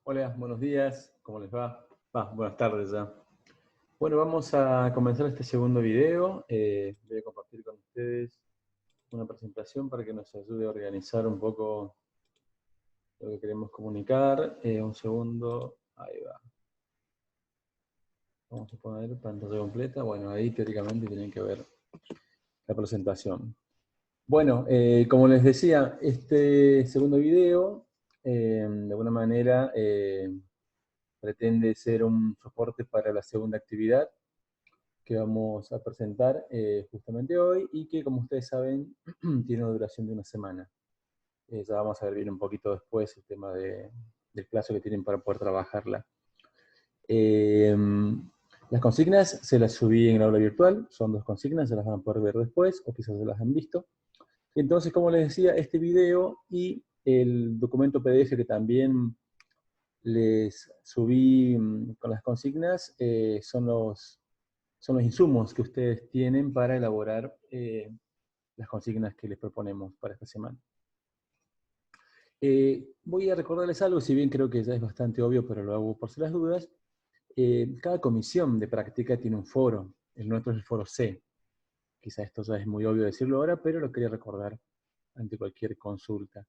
Hola, buenos días, ¿cómo les va? Buenas tardes ya. Bueno, vamos a comenzar este segundo video. Voy a compartir con ustedes una presentación para que nos ayude a organizar un poco lo que queremos comunicar. Un segundo, ahí va. Vamos a poner pantalla completa. Bueno, ahí teóricamente tienen que ver la presentación. Bueno, como les decía, este segundo video, de alguna manera, pretende ser un soporte para la segunda actividad que vamos a presentar justamente hoy y que, como ustedes saben, tiene una duración de una semana. Ya vamos a ver bien un poquito después el tema del plazo que tienen para poder trabajarla. Las consignas se las subí en el aula virtual, son 2 consignas, se las van a poder ver después, o quizás se las han visto. Entonces, como les decía, este video y el documento PDF que también les subí con las consignas son los insumos que ustedes tienen para elaborar las consignas que les proponemos para esta semana. Voy a recordarles algo, si bien creo que ya es bastante obvio, pero lo hago por si las dudas. Cada comisión de práctica tiene un foro. El nuestro es el foro C. Quizá esto ya es muy obvio decirlo ahora, pero lo quería recordar ante cualquier consulta.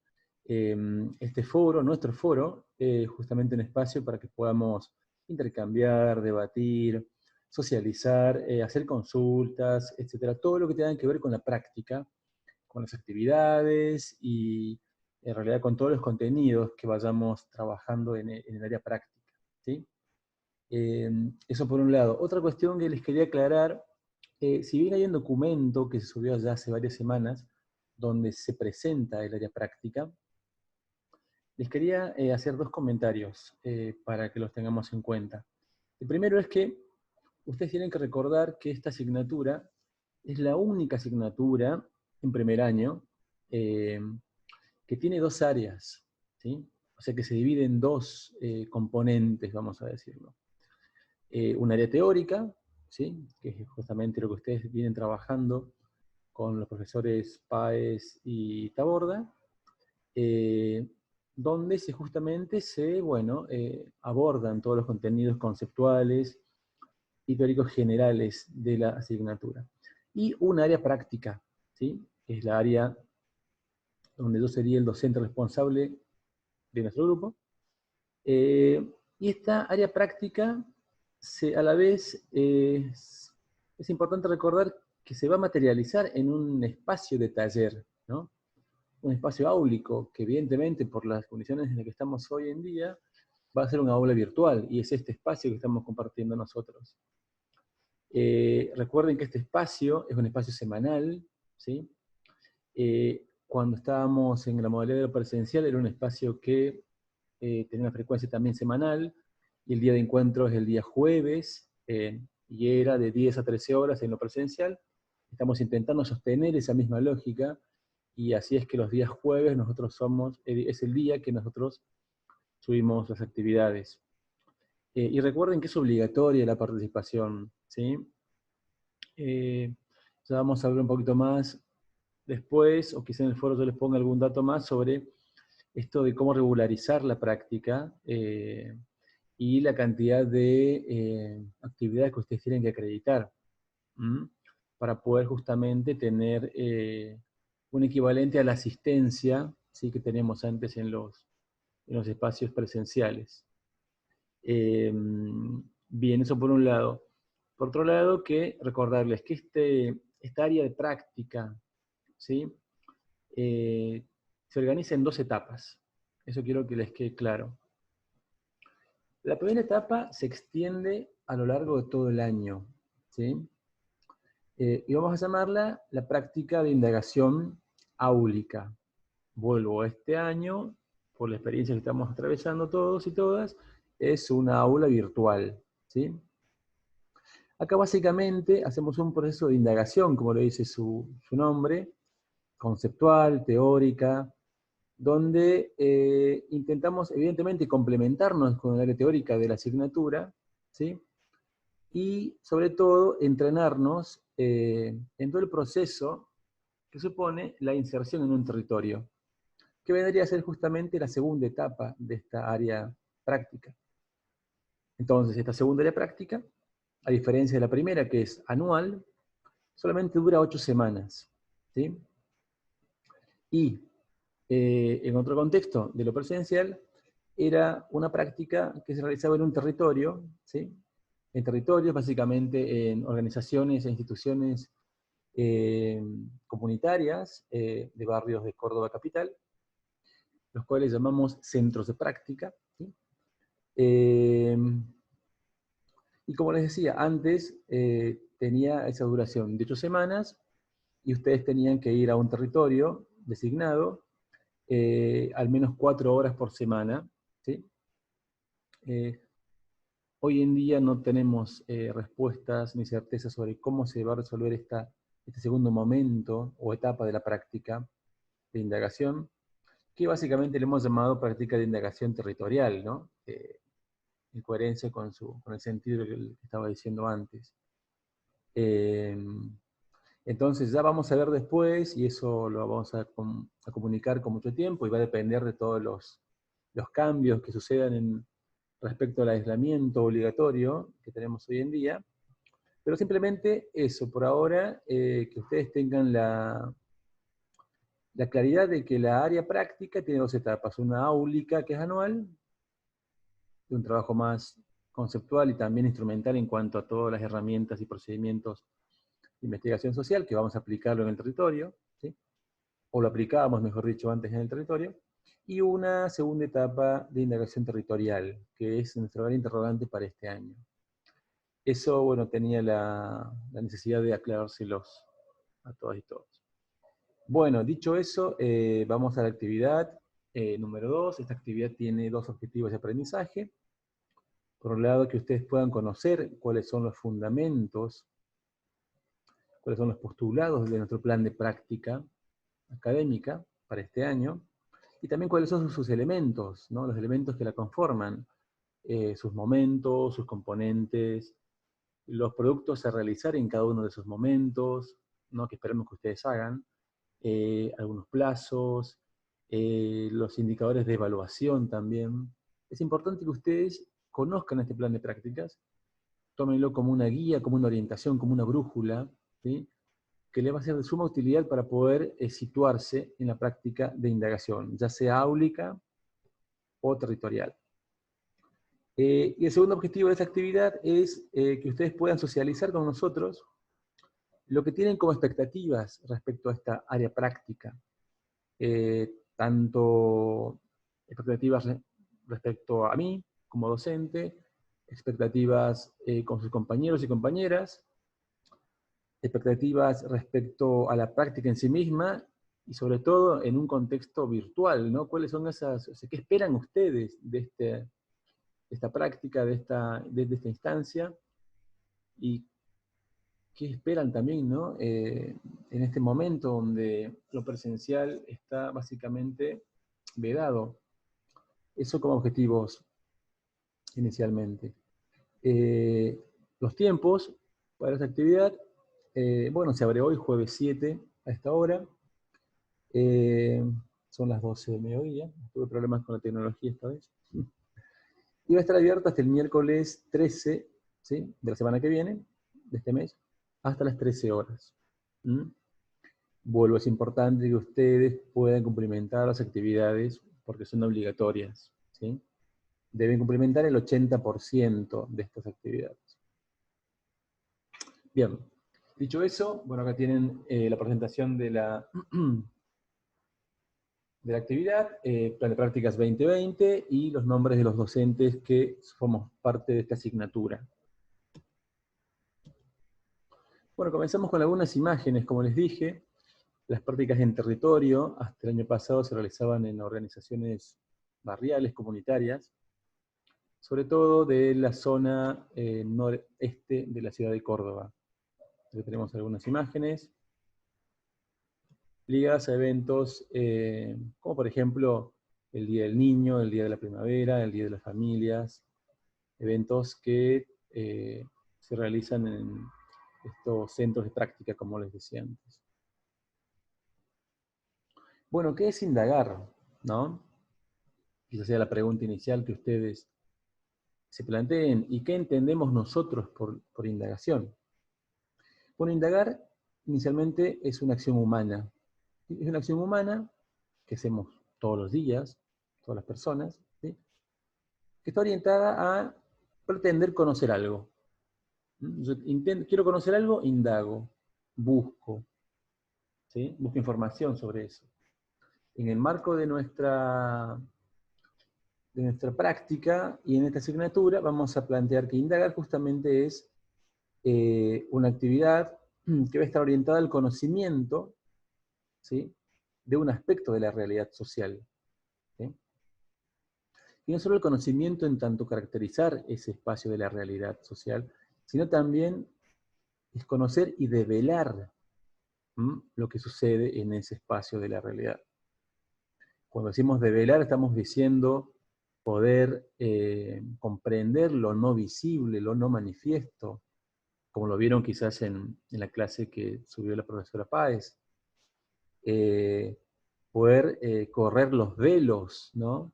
Este foro, nuestro foro, es justamente un espacio para que podamos intercambiar, debatir, socializar, hacer consultas, etcétera. Todo lo que tenga que ver con la práctica, con las actividades y en realidad con todos los contenidos que vayamos trabajando en el área práctica, ¿sí? Eso por un lado. Otra cuestión que les quería aclarar, si bien hay un documento que se subió ya hace varias semanas, donde se presenta el área práctica, les quería hacer 2 comentarios para que los tengamos en cuenta. El primero es que ustedes tienen que recordar que esta asignatura es la única asignatura en primer año eh, que tiene 2 áreas, ¿sí? O sea que se divide en 2 componentes, vamos a decirlo. Un área teórica, ¿sí? Que es justamente lo que ustedes vienen trabajando con los profesores Páez y Taborda, donde justamente se abordan todos los contenidos conceptuales y teóricos generales de la asignatura. Y un área práctica, ¿sí? Que es la área donde yo sería el docente responsable de nuestro grupo. Y esta área práctica, a la vez, es importante recordar que se va a materializar en un espacio de taller, ¿no? Un espacio áulico, que evidentemente por las condiciones en las que estamos hoy en día, va a ser una aula virtual, y es este espacio que estamos compartiendo nosotros. Recuerden que este espacio es un espacio semanal, ¿sí? Cuando estábamos en la modalidad presencial era un espacio que tenía una frecuencia también semanal, y el día de encuentro es el día jueves, y era de 10 a 13 horas en lo presencial. Estamos intentando sostener esa misma lógica, y así es que los días jueves es el día que nosotros subimos las actividades. Y recuerden que es obligatoria la participación, ¿sí? Ya vamos a hablar un poquito más después, o quizá en el foro yo les ponga algún dato más sobre esto de cómo regularizar la práctica y la cantidad de actividades que ustedes tienen que acreditar, ¿m? Para poder justamente tener un equivalente a la asistencia, ¿sí? Que tenemos antes en los espacios presenciales. Bien, eso por un lado. Por otro lado, que recordarles que esta área de práctica, ¿sí? Se organiza en 2 etapas. Eso quiero que les quede claro. La primera etapa se extiende a lo largo de todo el año, ¿sí? Y vamos a llamarla la práctica de indagación áulica. Vuelvo a este año, por la experiencia que estamos atravesando todos y todas, es una aula virtual, ¿sí? Acá básicamente hacemos un proceso de indagación, como lo dice su nombre, conceptual, teórica, donde intentamos evidentemente complementarnos con el área teórica de la asignatura, ¿sí? Y sobre todo entrenarnos en todo el proceso que supone la inserción en un territorio, que vendría a ser justamente la segunda etapa de esta área práctica. Entonces, esta segunda área práctica, a diferencia de la primera, que es anual, solamente dura 8 semanas. ¿Sí? Y en otro contexto de lo presencial, era una práctica que se realizaba en un territorio, ¿sí? En territorios, básicamente en organizaciones e instituciones comunitarias de barrios de Córdoba capital, los cuales llamamos centros de práctica. ¿Sí? Y como les decía, antes tenía esa duración de 8 semanas y ustedes tenían que ir a un territorio designado al menos 4 horas por semana. ¿Sí? Eh, Hoy en día no tenemos respuestas ni certezas sobre cómo se va a resolver este segundo momento o etapa de la práctica de indagación, que básicamente le hemos llamado práctica de indagación territorial, ¿no? En coherencia con el sentido que estaba diciendo antes. Eh, entonces ya vamos a ver después, y eso lo vamos a comunicar con mucho tiempo, y va a depender de todos los cambios que sucedan respecto al aislamiento obligatorio que tenemos hoy en día, pero simplemente eso, por ahora, que ustedes tengan la claridad de que la área práctica tiene 2 etapas, una áulica que es anual, de un trabajo más conceptual y también instrumental en cuanto a todas las herramientas y procedimientos de investigación social que vamos a aplicarlo en el territorio, ¿sí? O lo aplicábamos, mejor dicho, antes en el territorio, y una segunda etapa de indagación territorial, que es nuestra gran interrogante para este año. Eso, bueno, tenía la necesidad de aclarárselos a todas y todos. Bueno, dicho eso, vamos a la actividad número 2. Esta actividad tiene 2 objetivos de aprendizaje. Por un lado, que ustedes puedan conocer cuáles son los fundamentos, cuáles son los postulados de nuestro plan de práctica académica para este año, y también cuáles son sus elementos, ¿no? Los elementos que la conforman, sus momentos, sus componentes, los productos a realizar en cada uno de esos momentos, ¿no? Que esperemos que ustedes hagan, algunos plazos, los indicadores de evaluación también. Es importante que ustedes conozcan este plan de prácticas, tómenlo como una guía, como una orientación, como una brújula, ¿sí? Que le va a ser de suma utilidad para poder situarse en la práctica de indagación, ya sea áulica o territorial. Y el segundo objetivo de esta actividad es que ustedes puedan socializar con nosotros lo que tienen como expectativas respecto a esta área práctica, tanto expectativas respecto a mí como docente, expectativas con sus compañeros y compañeras, expectativas respecto a la práctica en sí misma, y sobre todo en un contexto virtual, ¿no? ¿Cuáles son esas, o sea, qué esperan ustedes de esta práctica, de esta instancia? Y qué esperan también, ¿no? En este momento donde lo presencial está básicamente vedado. Eso como objetivos inicialmente. Los tiempos para esta actividad, bueno, se abre hoy, jueves 7, a esta hora. Son las 12 del mediodía. Tuve problemas con la tecnología esta vez. Y va a estar abierta hasta el miércoles 13, ¿sí? De la semana que viene, de este mes, hasta las 13 horas. ¿Mm? Vuelvo, es importante que ustedes puedan cumplimentar las actividades porque son obligatorias, ¿sí? Deben cumplimentar el 80% de estas actividades. Bien, dicho eso, bueno, acá tienen la presentación de la actividad, Plan de Prácticas 2020, y los nombres de los docentes que somos parte de esta asignatura. Bueno, comenzamos con algunas imágenes, como les dije. Las prácticas en territorio, hasta el año pasado, se realizaban en organizaciones barriales, comunitarias, sobre todo de la zona noreste de la ciudad de Córdoba. Aquí tenemos algunas imágenes ligadas a eventos como por ejemplo el Día del Niño, el Día de la Primavera, el Día de las Familias, eventos que se realizan en estos centros de práctica, como les decía antes. Bueno, ¿qué es indagar? ¿No? quizás sea la pregunta inicial que ustedes se planteen. ¿Y qué entendemos nosotros por indagación? Bueno, indagar inicialmente es una acción humana. Es una acción humana que hacemos todos los días, todas las personas, ¿sí? Que está orientada a pretender conocer algo. Yo quiero conocer algo, indago, busco, ¿sí? Busco información sobre eso. En el marco de nuestra práctica y en esta asignatura vamos a plantear que indagar justamente es una actividad que va a estar orientada al conocimiento, ¿sí?, de un aspecto de la realidad social, ¿sí? Y no solo el conocimiento en tanto caracterizar ese espacio de la realidad social, sino también es conocer y develar lo que sucede en ese espacio de la realidad. Cuando decimos develar, estamos diciendo poder comprender lo no visible, lo no manifiesto, como lo vieron quizás en la clase que subió la profesora Páez. Poder correr los velos, ¿no?,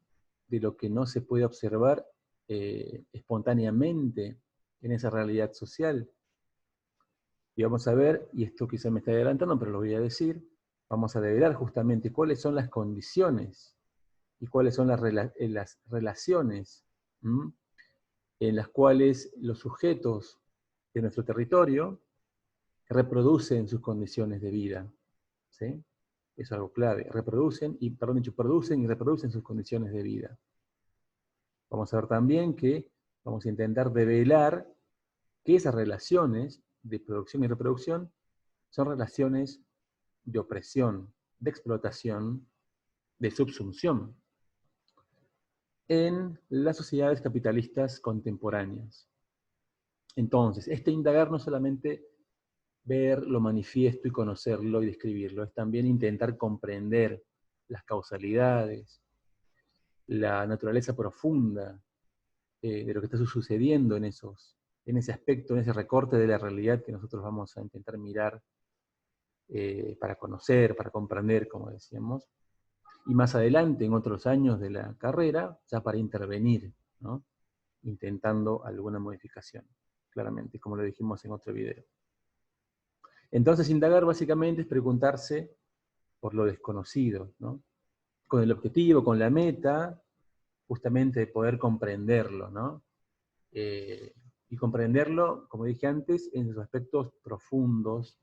de lo que no se puede observar espontáneamente en esa realidad social. Y vamos a ver, y esto quizás me está adelantando, pero lo voy a decir, vamos a develar justamente cuáles son las condiciones y cuáles son las relaciones en las cuales los sujetos de nuestro territorio reproducen sus condiciones de vida, ¿sí? Es algo clave. Producen y reproducen sus condiciones de vida. Vamos a ver también que vamos a intentar develar que esas relaciones de producción y reproducción son relaciones de opresión, de explotación, de subsunción en las sociedades capitalistas contemporáneas. Entonces, este indagar no solamente ver lo manifiesto y conocerlo y describirlo, es también intentar comprender las causalidades, la naturaleza profunda de lo que está sucediendo en ese aspecto, en ese recorte de la realidad que nosotros vamos a intentar mirar para conocer, para comprender, como decíamos, y más adelante, en otros años de la carrera, ya para intervenir, ¿no?, intentando alguna modificación, claramente, como lo dijimos en otro video. Entonces, indagar básicamente es preguntarse por lo desconocido, ¿no?, con el objetivo, con la meta, justamente de poder comprenderlo, ¿no? Y comprenderlo, como dije antes, en sus aspectos profundos,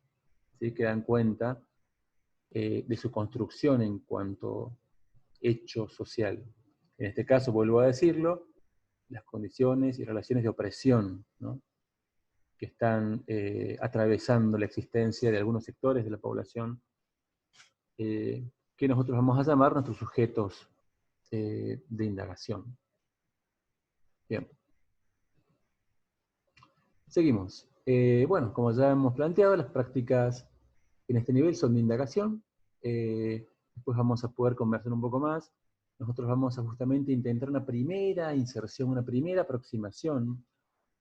¿sí?, que dan cuenta de su construcción en cuanto hecho social. En este caso, vuelvo a decirlo, las condiciones y relaciones de opresión, ¿no?, que están atravesando la existencia de algunos sectores de la población, que nosotros vamos a llamar nuestros sujetos de indagación. Bien. Seguimos. Bueno, como ya hemos planteado, las prácticas en este nivel son de indagación. Después vamos a poder conversar un poco más. Nosotros vamos a justamente intentar una primera inserción, una primera aproximación,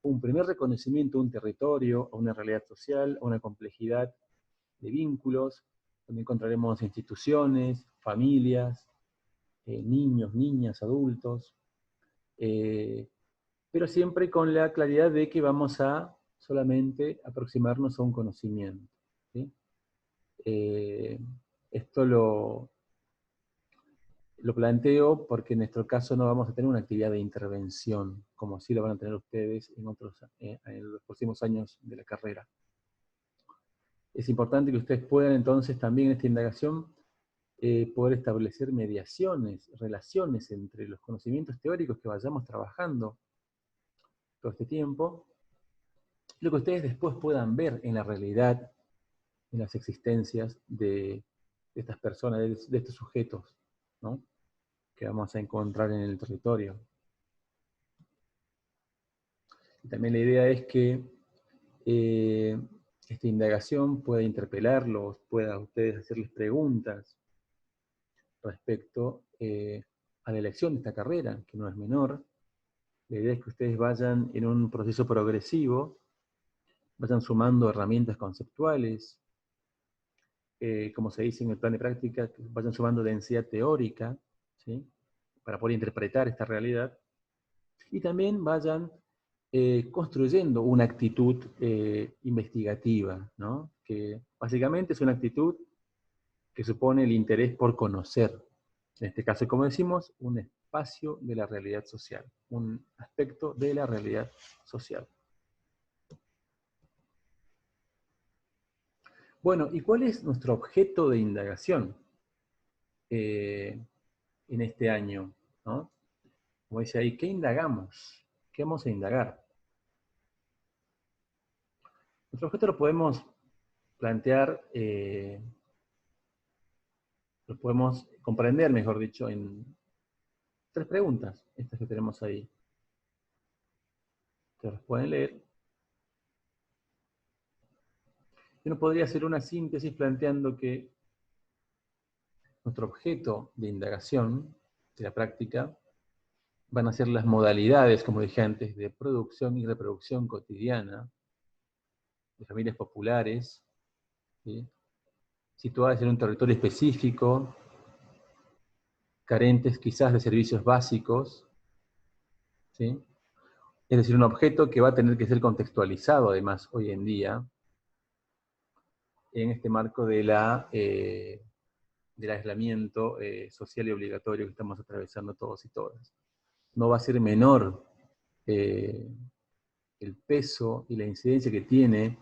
un primer reconocimiento a un territorio, a una realidad social, a una complejidad de vínculos, donde encontraremos instituciones, familias, niños, niñas, adultos, pero siempre con la claridad de que vamos a solamente aproximarnos a un conocimiento, ¿sí? Esto lo planteo porque en nuestro caso no vamos a tener una actividad de intervención, como sí lo van a tener ustedes en los próximos años de la carrera. Es importante que ustedes puedan entonces también en esta indagación poder establecer mediaciones, relaciones entre los conocimientos teóricos que vayamos trabajando todo este tiempo, lo que ustedes después puedan ver en la realidad, en las existencias de estas personas, de estos sujetos, ¿no?, que vamos a encontrar en el territorio. Y también la idea es que esta indagación pueda interpelarlos, pueda ustedes hacerles preguntas respecto a la elección de esta carrera, que no es menor. La idea es que ustedes vayan en un proceso progresivo, vayan sumando herramientas conceptuales, como se dice en el plan de práctica, que vayan sumando densidad teórica, ¿sí?, para poder interpretar esta realidad, y también vayan construyendo una actitud investigativa, ¿no? Que básicamente es una actitud que supone el interés por conocer. En este caso, como decimos, un espacio de la realidad social, un aspecto de la realidad social. Bueno, ¿y cuál es nuestro objeto de indagación en este año, ¿no? Como dice ahí, ¿qué indagamos? ¿Qué vamos a indagar? Nuestro objeto lo podemos plantear, lo podemos comprender, mejor dicho, en 3 preguntas, estas que tenemos ahí. Ustedes las pueden leer. Uno podría hacer una síntesis planteando que nuestro objeto de indagación, de la práctica, van a ser las modalidades, como dije antes, de producción y reproducción cotidiana de familias populares, ¿sí? Situadas en un territorio específico, carentes quizás de servicios básicos, ¿sí? Es decir, un objeto que va a tener que ser contextualizado además hoy en día, en este marco de del aislamiento social y obligatorio que estamos atravesando todos y todas. No va a ser menor el peso y la incidencia que tiene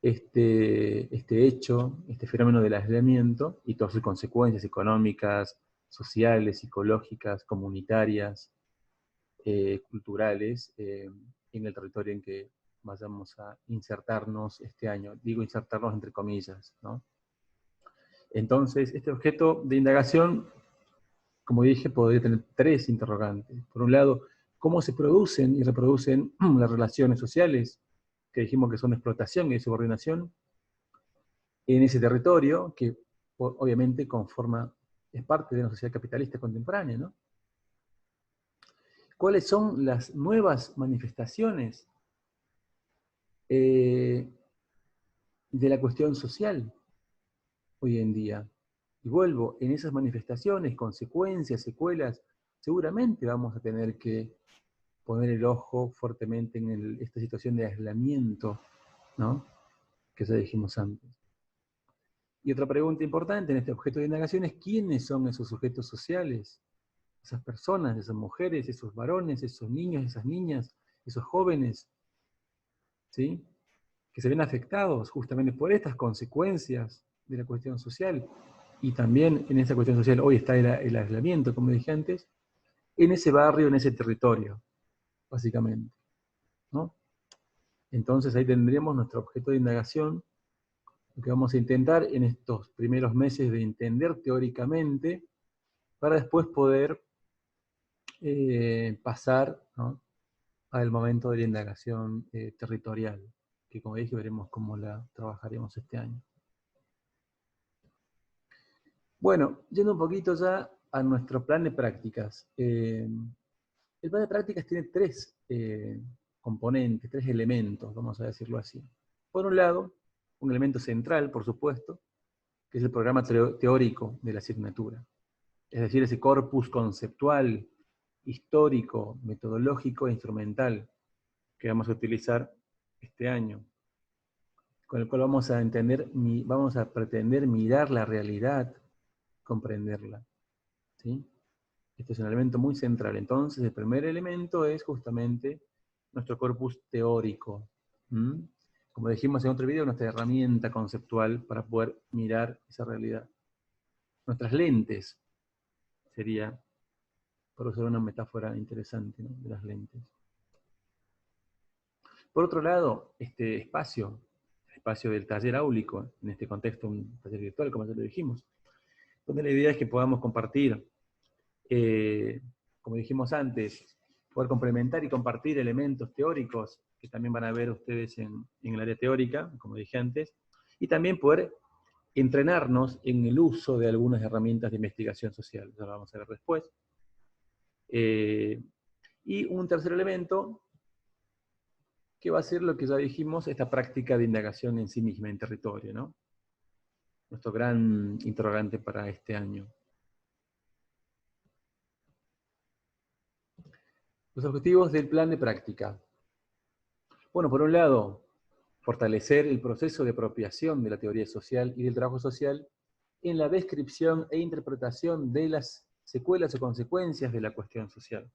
este hecho, este fenómeno del aislamiento y todas sus consecuencias económicas, sociales, psicológicas, comunitarias, culturales, en el territorio en que vayamos a insertarnos este año. Digo insertarnos entre comillas, ¿no? Entonces, este objeto de indagación, como dije, podría tener 3 interrogantes. Por un lado, ¿cómo se producen y reproducen las relaciones sociales, que dijimos que son de explotación y de subordinación, en ese territorio, que obviamente es parte de una sociedad capitalista contemporánea, ¿no? ¿Cuáles son las nuevas manifestaciones de la cuestión social hoy en día? Y vuelvo, en esas manifestaciones, consecuencias, secuelas, seguramente vamos a tener que poner el ojo fuertemente en esta situación de aislamiento, ¿no? Que ya dijimos antes. Y otra pregunta importante en este objeto de indagación es ¿quiénes son esos sujetos sociales? Esas personas, esas mujeres, esos varones, esos niños, esas niñas, esos jóvenes, ¿sí? Que se ven afectados justamente por estas consecuencias de la cuestión social. Y también en esa cuestión social hoy está el aislamiento, como dije antes, en ese barrio, en ese territorio, básicamente, ¿no? Entonces ahí tendríamos nuestro objeto de indagación, lo que vamos a intentar en estos primeros meses de entender teóricamente, para después poder pasar, ¿no?, al momento de la indagación territorial, que como dije veremos cómo la trabajaremos este año. Bueno, yendo un poquito ya a nuestro plan de prácticas. El plan de prácticas tiene 3 componentes, 3 elementos, vamos a decirlo así. Por un lado, un elemento central, por supuesto, que es el programa teórico de la asignatura. Es decir, ese corpus conceptual, histórico, metodológico e instrumental que vamos a utilizar este año, con el cual vamos a pretender mirar la realidad, comprenderla, ¿sí? Este es un elemento muy central. Entonces, el primer elemento es justamente nuestro corpus teórico. ¿Mm? Como dijimos en otro video, nuestra herramienta conceptual para poder mirar esa realidad. Nuestras lentes sería, por usar una metáfora interesante, ¿no?, de las lentes. Por otro lado, este espacio, el espacio del taller áulico, en este contexto un taller virtual, como ya lo dijimos, donde la idea es que podamos compartir, como dijimos antes, poder complementar y compartir elementos teóricos que también van a ver ustedes en el área teórica, como dije antes, y también poder entrenarnos en el uso de algunas herramientas de investigación social. Eso lo vamos a ver después. Y un tercer elemento, que va a ser lo que ya dijimos, esta práctica de indagación en sí misma, en territorio, ¿no? Nuestro gran interrogante para este año. Los objetivos del plan de práctica. Bueno, por un lado, fortalecer el proceso de apropiación de la teoría social y del trabajo social en la descripción e interpretación de las secuelas o consecuencias de la cuestión social.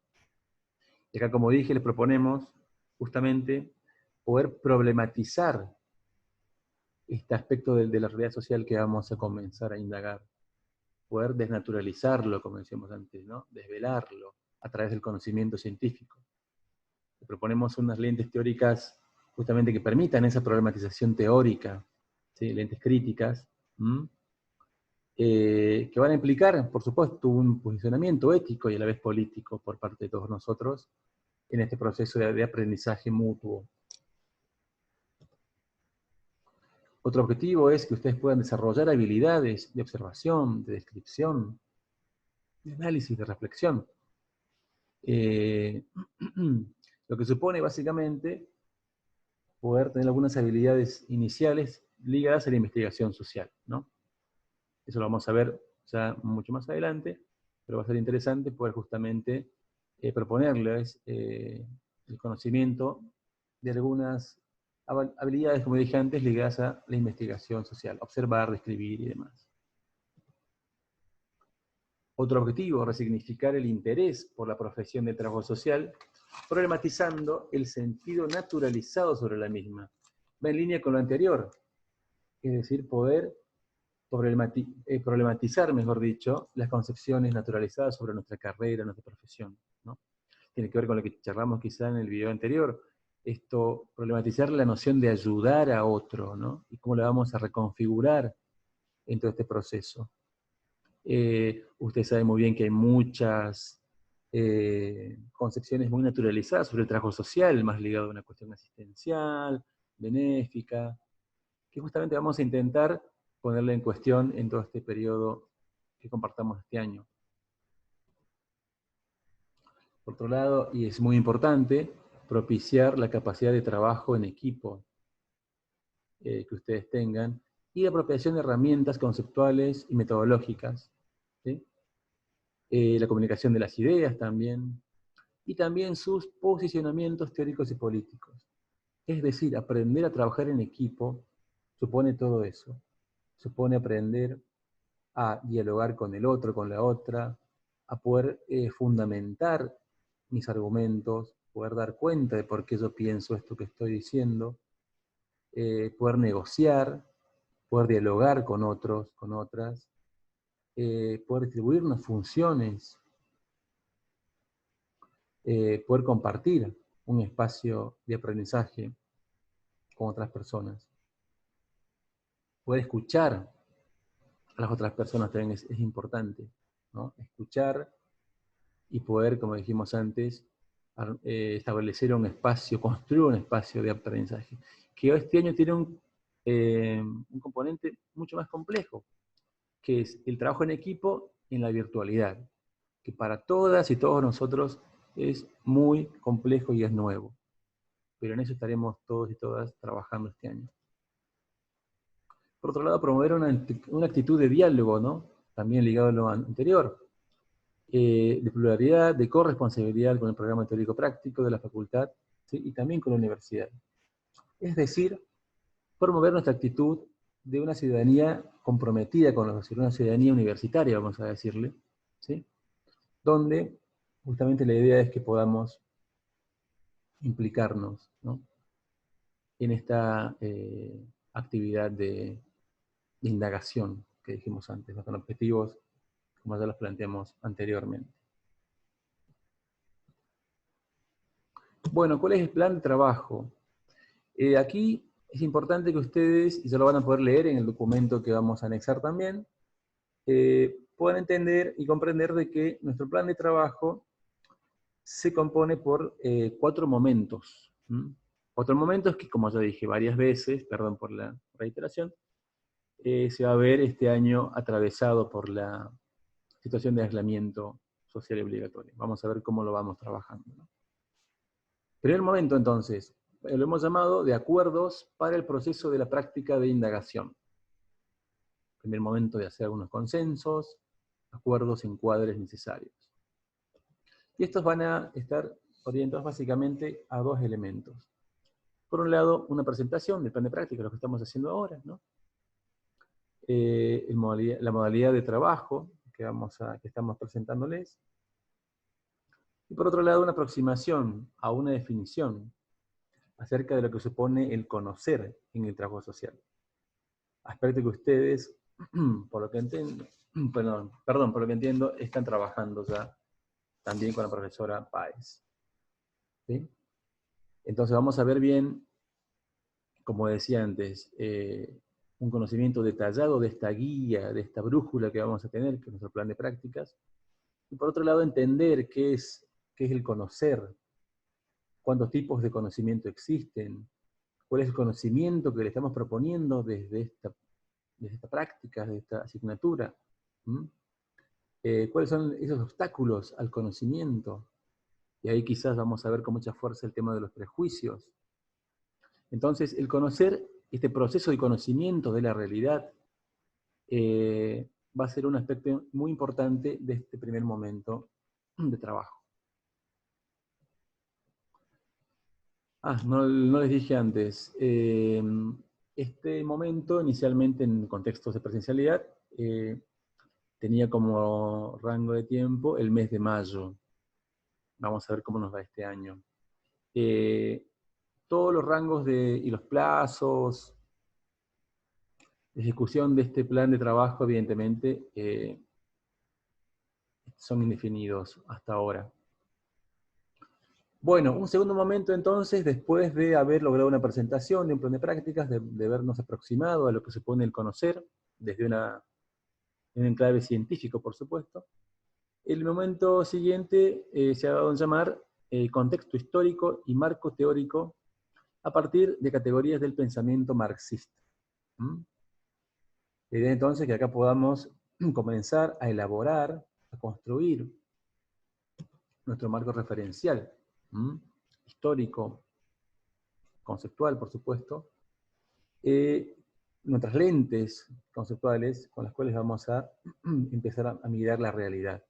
Y acá, como dije, les proponemos justamente poder problematizar este aspecto de la realidad social que vamos a comenzar a indagar. Poder desnaturalizarlo, como decíamos antes, ¿no? Desvelarlo a través del conocimiento científico. Le proponemos unas lentes teóricas justamente que permitan esa problematización teórica, ¿sí? Lentes críticas, que van a implicar, por supuesto, un posicionamiento ético y a la vez político por parte de todos nosotros en este proceso de aprendizaje mutuo. Otro objetivo es que ustedes puedan desarrollar habilidades de observación, de descripción, de análisis, de reflexión. Lo que supone básicamente poder tener algunas habilidades iniciales ligadas a la investigación social, ¿no? Eso lo vamos a ver ya mucho más adelante, pero va a ser interesante poder justamente proponerles el conocimiento de algunas habilidades, como dije antes, ligadas a la investigación social, observar, describir y demás. Otro objetivo, resignificar el interés por la profesión de trabajo social, problematizando el sentido naturalizado sobre la misma. Va en línea con lo anterior, es decir, poder problematizar, mejor dicho, las concepciones naturalizadas sobre nuestra carrera, nuestra profesión, ¿no? Tiene que ver con lo que charlamos quizá en el video anterior, esto, problematizar la noción de ayudar a otro, ¿no? Y cómo la vamos a reconfigurar en todo este proceso. Usted sabe muy bien que hay muchas concepciones muy naturalizadas sobre el trabajo social, más ligado a una cuestión asistencial, benéfica, que justamente vamos a intentar ponerla en cuestión en todo este periodo que compartamos este año. Por otro lado, y es muy importante, propiciar la capacidad de trabajo en equipo que ustedes tengan, y la apropiación de herramientas conceptuales y metodológicas, ¿sí? La comunicación de las ideas también, y también sus posicionamientos teóricos y políticos. Es decir, aprender a trabajar en equipo supone todo eso. Supone aprender a dialogar con el otro, con la otra, a poder fundamentar mis argumentos, poder dar cuenta de por qué yo pienso esto que estoy diciendo, poder negociar, poder dialogar con otros, con otras, poder distribuirnos funciones, poder compartir un espacio de aprendizaje con otras personas. Poder escuchar a las otras personas también es importante, ¿no? Escuchar y poder, como dijimos antes, establecer un espacio, construir un espacio de aprendizaje, que este año tiene un componente mucho más complejo, que es el trabajo en equipo en la virtualidad, que para todas y todos nosotros es muy complejo y es nuevo. Pero en eso estaremos todos y todas trabajando este año. Por otro lado, promover una actitud de diálogo, ¿no? También ligado a lo anterior, de pluralidad, de corresponsabilidad con el programa teórico práctico de la facultad, ¿sí? Y también con la universidad. Es decir, promover nuestra actitud de una ciudadanía comprometida con una ciudadanía universitaria, vamos a decirle, ¿sí? Donde justamente la idea es que podamos implicarnos, ¿no? En esta actividad de indagación que dijimos antes, ¿no? Con objetivos como ya los planteamos anteriormente. Bueno, ¿cuál es el plan de trabajo? Aquí es importante que ustedes, y ya lo van a poder leer en el documento que vamos a anexar también, puedan entender y comprender de que nuestro plan de trabajo se compone por 4 momentos. 4 momentos que, como ya dije varias veces, perdón por la reiteración, se va a ver este año atravesado por la situación de aislamiento social y obligatorio. Vamos a ver cómo lo vamos trabajando, ¿no? Primer momento, entonces, lo hemos llamado de acuerdos para el proceso de la práctica de indagación. Primer momento de hacer algunos consensos, acuerdos, encuadres necesarios. Y estos van a estar orientados básicamente a dos elementos. Por un lado, una presentación del plan de práctica, lo que estamos haciendo ahora, ¿no? La modalidad de trabajo que estamos presentándoles. Y por otro lado, una aproximación a una definición acerca de lo que supone el conocer en el trabajo social. Aspecto que ustedes, por lo que entiendo, por lo que entiendo, están trabajando ya también con la profesora Páez. ¿Sí? Entonces vamos a ver bien, como decía antes, un conocimiento detallado de esta guía, de esta brújula que vamos a tener, que es nuestro plan de prácticas. Y por otro lado, entender qué es el conocer, cuántos tipos de conocimiento existen, cuál es el conocimiento que le estamos proponiendo desde esta práctica, de esta asignatura. ¿Cuáles son esos obstáculos al conocimiento? Y ahí quizás vamos a ver con mucha fuerza el tema de los prejuicios. Entonces, el conocer, este proceso de conocimiento de la realidad, va a ser un aspecto muy importante de este primer momento de trabajo. No les dije antes. Este momento, inicialmente en contextos de presencialidad, tenía como rango de tiempo el mes de mayo. Vamos a ver cómo nos va este año. Todos los rangos y los plazos de ejecución de este plan de trabajo, evidentemente, son indefinidos hasta ahora. Bueno, un segundo momento entonces, después de haber logrado una presentación de un plan de prácticas, de habernos aproximado a lo que supone el conocer, desde un enclave científico, por supuesto, el momento siguiente se ha dado en llamar contexto histórico y marco teórico a partir de categorías del pensamiento marxista. La idea entonces que acá podamos comenzar a elaborar, a construir nuestro marco referencial, histórico, conceptual, por supuesto, nuestras lentes conceptuales con las cuales vamos a empezar a mirar la realidad.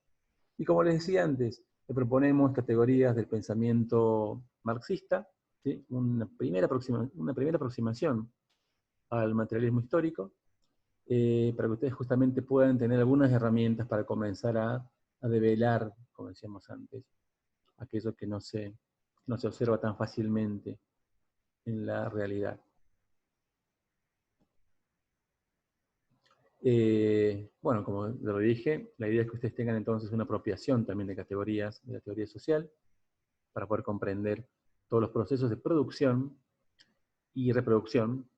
Y como les decía antes, le proponemos categorías del pensamiento marxista, ¿sí? una primera aproximación al materialismo histórico, para que ustedes justamente puedan tener algunas herramientas para comenzar a develar, como decíamos antes, aquello que no se observa tan fácilmente en la realidad. Bueno, como lo dije, la idea es que ustedes tengan entonces una apropiación también de categorías de la teoría social, para poder comprender todos los procesos de producción y reproducción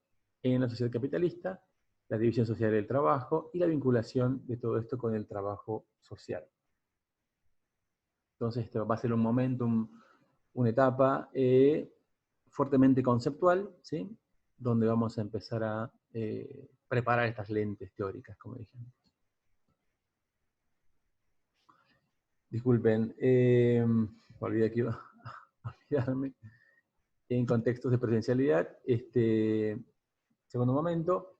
en la sociedad capitalista, la división social del trabajo y la vinculación de todo esto con el trabajo social. Entonces, esto va a ser un momento, una etapa fuertemente conceptual, ¿sí? Donde vamos a empezar a preparar estas lentes teóricas, como dije antes. Disculpen, olvidé que iba a olvidarme. En contextos de presencialidad, este segundo momento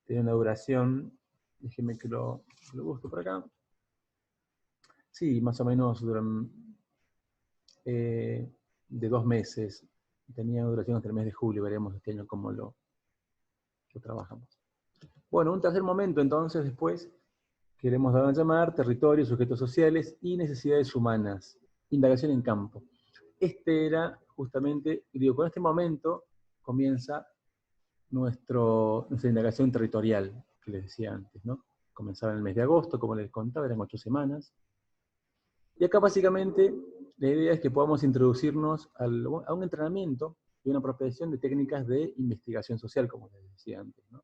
tiene una duración, déjenme que lo busque por acá. Sí, más o menos duran de 2 meses. Tenía duración hasta el mes de julio, veremos este año cómo lo trabajamos. Bueno, un tercer momento entonces después, queremos dar a llamar territorios, sujetos sociales y necesidades humanas, indagación en campo. Este era justamente, digo, con este momento comienza nuestra indagación territorial, que les decía antes, ¿no? Comenzaba en el mes de agosto, como les contaba, eran 8 semanas. Y acá básicamente la idea es que podamos introducirnos a un entrenamiento y una apropiación de técnicas de investigación social, como les decía antes, ¿no?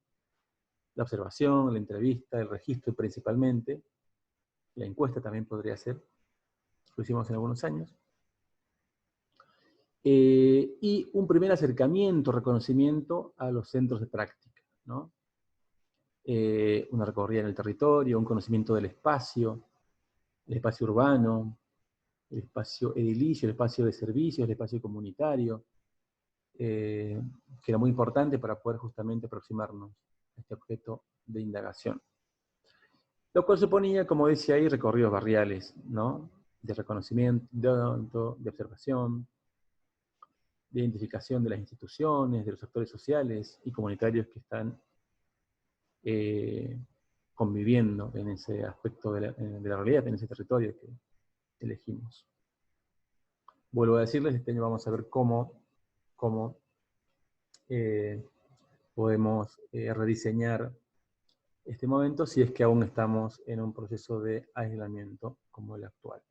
La observación, la entrevista, el registro principalmente, la encuesta también podría ser, lo hicimos en algunos años. Y un primer acercamiento, reconocimiento a los centros de práctica, ¿no? Una recorrida en el territorio, un conocimiento del espacio, el espacio urbano, el espacio edilicio, el espacio de servicios, el espacio comunitario, que era muy importante para poder justamente aproximarnos a este objeto de indagación. Lo cual suponía, como decía ahí, recorridos barriales, ¿no? de reconocimiento, de observación, de identificación de las instituciones, de los actores sociales y comunitarios que están conviviendo en ese aspecto de la realidad, en ese territorio que elegimos. Vuelvo a decirles, este año vamos a ver cómo podemos rediseñar este momento si es que aún estamos en un proceso de aislamiento como el actual.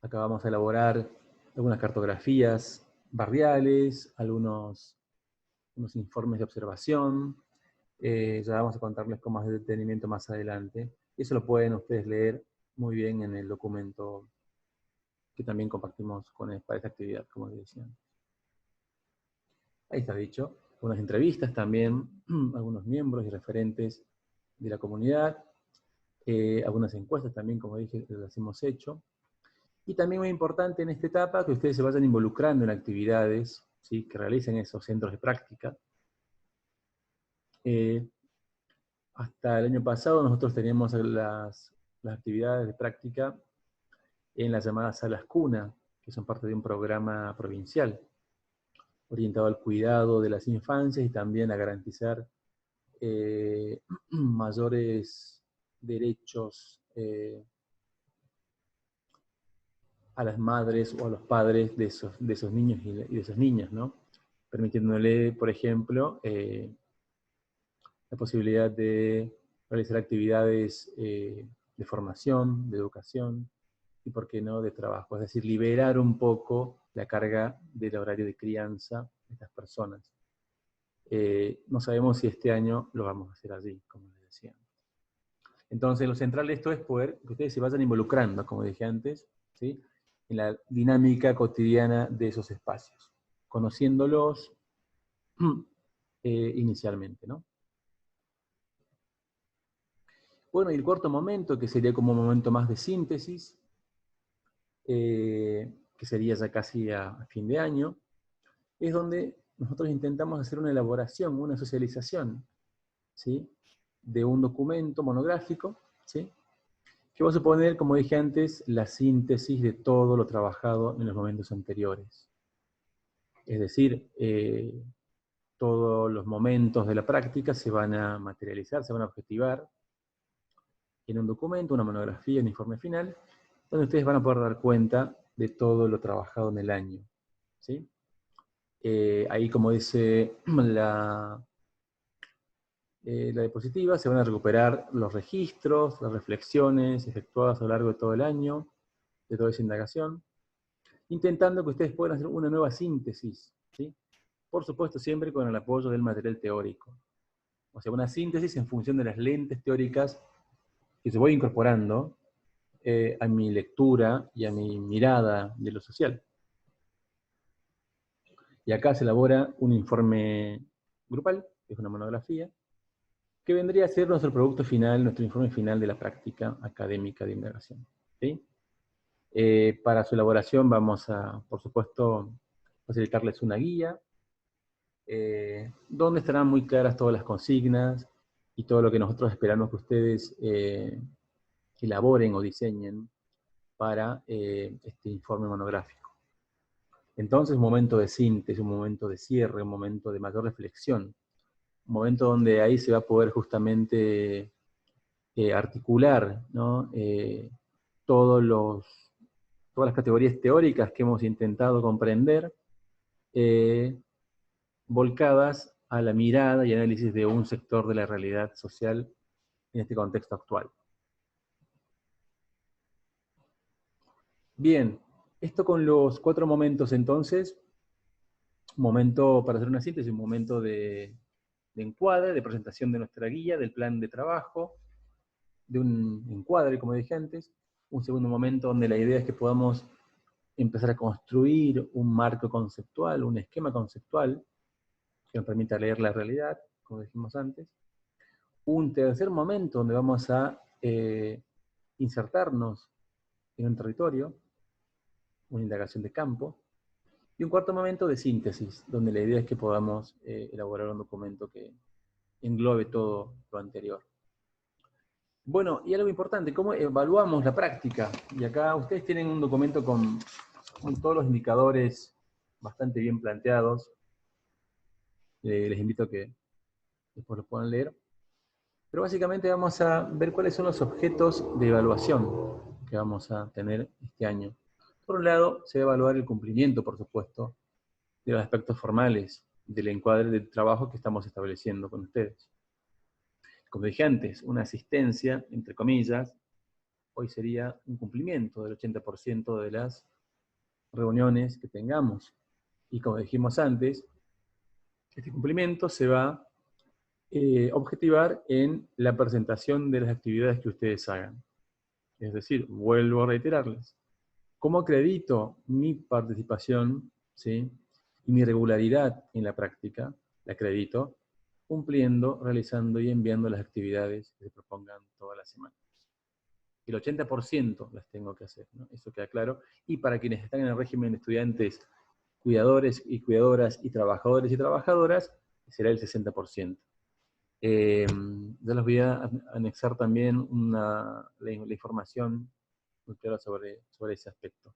Acá vamos a elaborar algunas cartografías barriales, unos informes de observación. Ya vamos a contarles con más detenimiento más adelante. Eso lo pueden ustedes leer muy bien en el documento que también compartimos para esta actividad, como les decía. Ahí está dicho. Unas entrevistas también, algunos miembros y referentes de la comunidad, algunas encuestas también, como dije, las hemos hecho. Y también muy importante en esta etapa que ustedes se vayan involucrando en actividades, ¿sí?, que realicen esos centros de práctica. Hasta el año pasado nosotros teníamos las actividades de práctica en las llamadas salas cuna, que son parte de un programa provincial, orientado al cuidado de las infancias y también a garantizar mayores derechos a las madres o a los padres de esos niños y de esas niñas, ¿no? Permitiéndole, por ejemplo, la posibilidad de realizar actividades de formación, de educación, y por qué no, de trabajo. Es decir, liberar un poco la carga del horario de crianza de estas personas. No sabemos si este año lo vamos a hacer así, como les decía. Entonces, lo central de esto es poder que ustedes se vayan involucrando, como dije antes, ¿sí?, en la dinámica cotidiana de esos espacios, conociéndolos inicialmente, ¿no? Bueno, y el cuarto momento, que sería como un momento más de síntesis, que sería ya casi a fin de año, es donde nosotros intentamos hacer una elaboración, una socialización, ¿sí?, de un documento monográfico, ¿sí?, que va a suponer, como dije antes, la síntesis de todo lo trabajado en los momentos anteriores. Es decir, todos los momentos de la práctica se van a materializar, se van a objetivar en un documento, una monografía, un informe final, donde ustedes van a poder dar cuenta de todo lo trabajado en el año, ¿sí? Ahí, como dice la diapositiva, se van a recuperar los registros, las reflexiones efectuadas a lo largo de todo el año, de toda esa indagación, intentando que ustedes puedan hacer una nueva síntesis, ¿sí? Por supuesto, siempre con el apoyo del material teórico. O sea, una síntesis en función de las lentes teóricas que se voy incorporando a mi lectura y a mi mirada de lo social. Y acá se elabora un informe grupal, que es una monografía, que vendría a ser nuestro producto final, nuestro informe final de la práctica académica de indagación, ¿sí? Para su elaboración vamos a, por supuesto, facilitarles una guía, donde estarán muy claras todas las consignas y todo lo que nosotros esperamos que ustedes elaboren o diseñen para este informe monográfico. Entonces, un momento de síntesis, un momento de cierre, un momento de mayor reflexión, un momento donde ahí se va a poder justamente articular, ¿no?, todas las categorías teóricas que hemos intentado comprender, volcadas a la mirada y análisis de un sector de la realidad social en este contexto actual. Bien, esto con los 4 momentos entonces. Un momento para hacer una síntesis, un momento de encuadre, de presentación de nuestra guía, del plan de trabajo, de un encuadre, como dije antes. Un segundo momento donde la idea es que podamos empezar a construir un marco conceptual, un esquema conceptual, que nos permita leer la realidad, como dijimos antes. Un tercer momento donde vamos a insertarnos en un territorio, una indagación de campo. Y un cuarto momento de síntesis, donde la idea es que podamos elaborar un documento que englobe todo lo anterior. Bueno, y algo importante, ¿cómo evaluamos la práctica? Y acá ustedes tienen un documento con todos los indicadores bastante bien planteados. Les invito a que después los puedan leer. Pero básicamente vamos a ver cuáles son los objetos de evaluación que vamos a tener este año. Por un lado, se va a evaluar el cumplimiento, por supuesto, de los aspectos formales del encuadre del trabajo que estamos estableciendo con ustedes. Como dije antes, una asistencia, entre comillas, hoy sería un cumplimiento del 80% de las reuniones que tengamos. Y como dijimos antes, este cumplimiento se va a objetivar en la presentación de las actividades que ustedes hagan. Es decir, vuelvo a reiterarles, ¿cómo acredito mi participación, ¿sí?, y mi regularidad en la práctica? La acredito cumpliendo, realizando y enviando las actividades que se propongan toda la semana. El 80% las tengo que hacer, ¿no? Eso queda claro. Y para quienes están en el régimen de estudiantes, cuidadores y cuidadoras y trabajadores y trabajadoras, será el 60%. Ya les voy a anexar también la información muy clara sobre ese aspecto.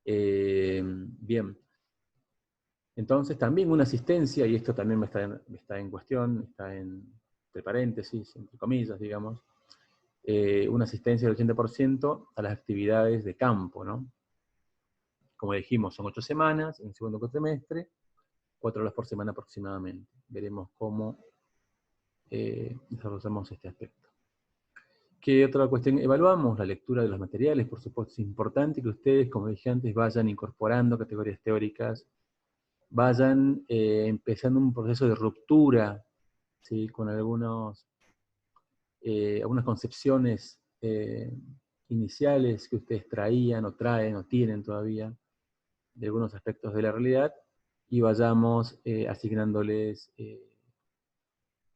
Bien. Entonces también una asistencia, y esto también está en cuestión, está entre paréntesis, entre comillas, digamos, una asistencia del 80% a las actividades de campo, ¿no? Como dijimos, son 8 semanas en el segundo cuatrimestre, 4 horas por semana aproximadamente. Veremos cómo desarrollamos este aspecto. ¿Qué otra cuestión evaluamos? La lectura de los materiales, por supuesto. Es importante que ustedes, como dije antes, vayan incorporando categorías teóricas, vayan empezando un proceso de ruptura, ¿sí?, con algunas concepciones iniciales que ustedes traían o traen o tienen todavía de algunos aspectos de la realidad, y vayamos asignándoles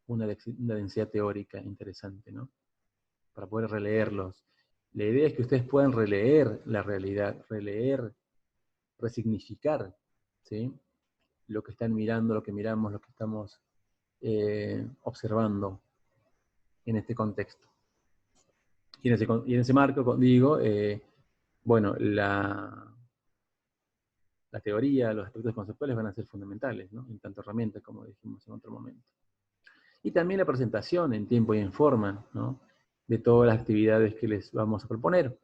una densidad teórica interesante, ¿no?, para poder releerlos. La idea es que ustedes puedan releer la realidad, releer, resignificar, ¿sí?, lo que están mirando, lo que miramos, lo que estamos observando en este contexto. Y en ese marco, digo, bueno, la teoría, los aspectos conceptuales van a ser fundamentales, ¿no?, en tanto herramienta, como dijimos en otro momento. Y también la presentación en tiempo y en forma, ¿no?, de todas las actividades que les vamos a proponer.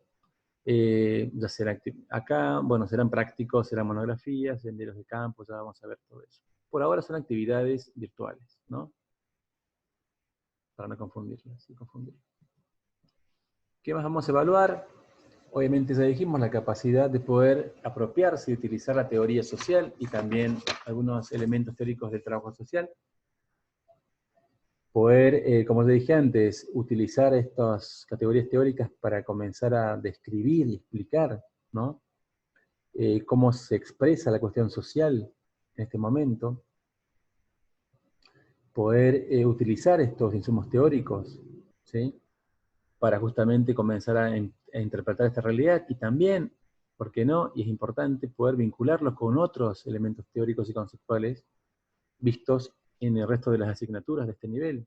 Ya será acá, bueno, serán prácticos, serán monografías, senderos de campo, ya vamos a ver todo eso. Por ahora son actividades virtuales, ¿no?, para no confundirlas. ¿Qué más vamos a evaluar? Obviamente ya dijimos la capacidad de poder apropiarse y utilizar la teoría social y también algunos elementos teóricos del trabajo social. Poder, como les dije antes, utilizar estas categorías teóricas para comenzar a describir y explicar, ¿no?, cómo se expresa la cuestión social en este momento. Poder utilizar estos insumos teóricos, ¿sí?, para justamente comenzar a interpretar esta realidad, y también, ¿por qué no?, y es importante, poder vincularlos con otros elementos teóricos y conceptuales vistos en el resto de las asignaturas de este nivel.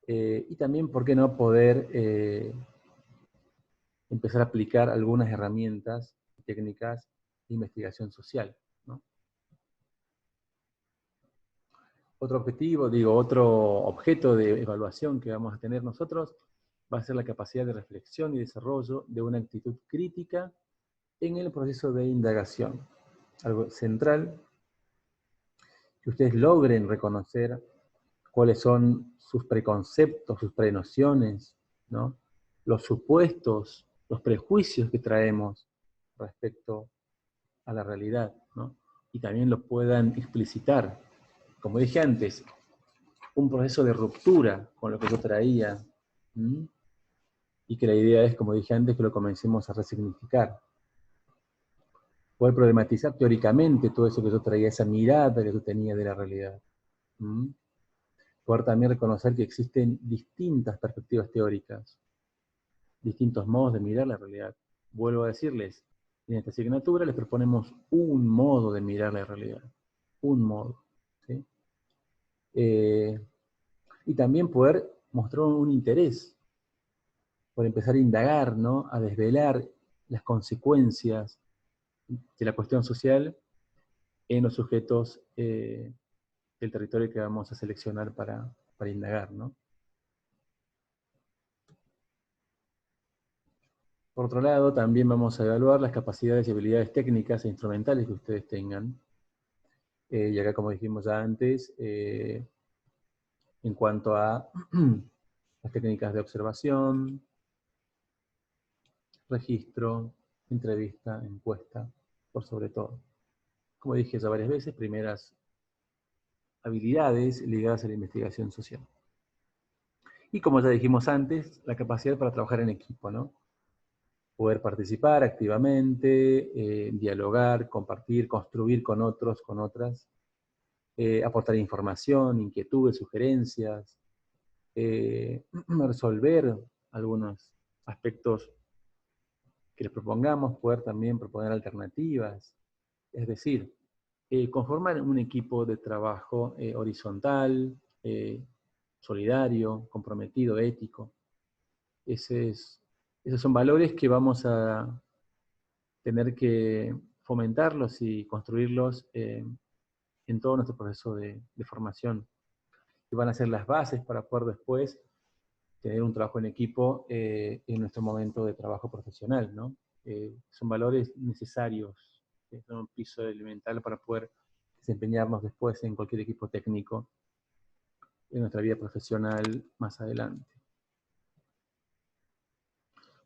Y también, ¿por qué no?, poder empezar a aplicar algunas herramientas, técnicas de investigación social, ¿no? Otro objetivo, otro objeto de evaluación que vamos a tener nosotros va a ser la capacidad de reflexión y desarrollo de una actitud crítica en el proceso de indagación. Algo central, que ustedes logren reconocer cuáles son sus preconceptos, sus prenociones, ¿no?, los supuestos, los prejuicios que traemos respecto a la realidad, ¿no?, y también lo puedan explicitar. Como dije antes, un proceso de ruptura con lo que yo traía, y que la idea es, como dije antes, que lo comencemos a resignificar. Poder problematizar teóricamente todo eso que yo traía, esa mirada que yo tenía de la realidad. Poder también reconocer que existen distintas perspectivas teóricas, distintos modos de mirar la realidad. Vuelvo a decirles, en esta asignatura les proponemos un modo de mirar la realidad. Un modo, ¿sí? Y también poder mostró un interés por empezar a indagar, ¿no? A desvelar las consecuencias de la cuestión social en los sujetos del territorio que vamos a seleccionar para indagar, ¿no? Por otro lado, también vamos a evaluar las capacidades y habilidades técnicas e instrumentales que ustedes tengan. Y acá, como dijimos ya antes, en cuanto a las técnicas de observación, registro, entrevista, encuesta, por sobre todo. Como dije ya varias veces, primeras habilidades ligadas a la investigación social. Y como ya dijimos antes, la capacidad para trabajar en equipo, ¿no? Poder participar activamente, dialogar, compartir, construir con otros, con otras, aportar información, inquietudes, sugerencias, resolver algunos aspectos que les propongamos, poder también proponer alternativas, es decir, conformar un equipo de trabajo horizontal, solidario, comprometido, ético. Esos son valores que vamos a tener que fomentarlos y construirlos en todo nuestro proceso de formación, que van a ser las bases para poder después tener un trabajo en equipo en nuestro momento de trabajo profesional, ¿no? Son valores necesarios, son un piso elemental para poder desempeñarnos después en cualquier equipo técnico en nuestra vida profesional más adelante.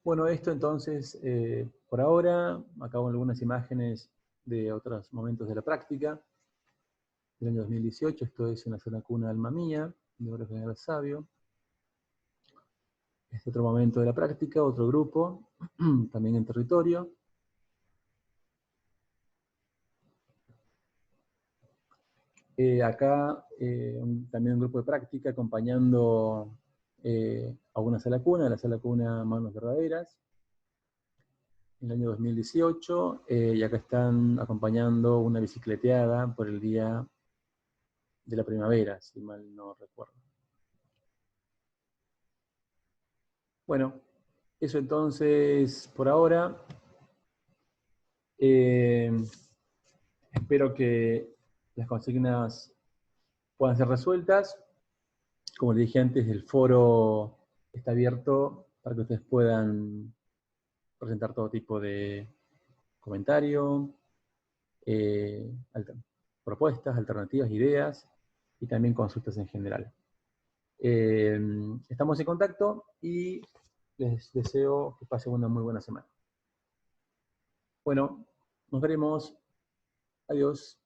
Bueno, esto entonces, por ahora, acabo algunas imágenes de otros momentos de la práctica. Del año 2018, esto es una zona cuna alma mía, de obra general Sabio. Este otro momento de la práctica, otro grupo, también en territorio. Acá también un grupo de práctica acompañando a una sala cuna, la sala cuna Manos Verdaderas, en el año 2018, y acá están acompañando una bicicleteada por el día de la primavera, si mal no recuerdo. Bueno, eso entonces por ahora. Espero que las consignas puedan ser resueltas. Como les dije antes, el foro está abierto para que ustedes puedan presentar todo tipo de comentario, propuestas, alternativas, ideas y también consultas en general. Estamos en contacto y les deseo que pasen una muy buena semana. Bueno, nos veremos. Adiós.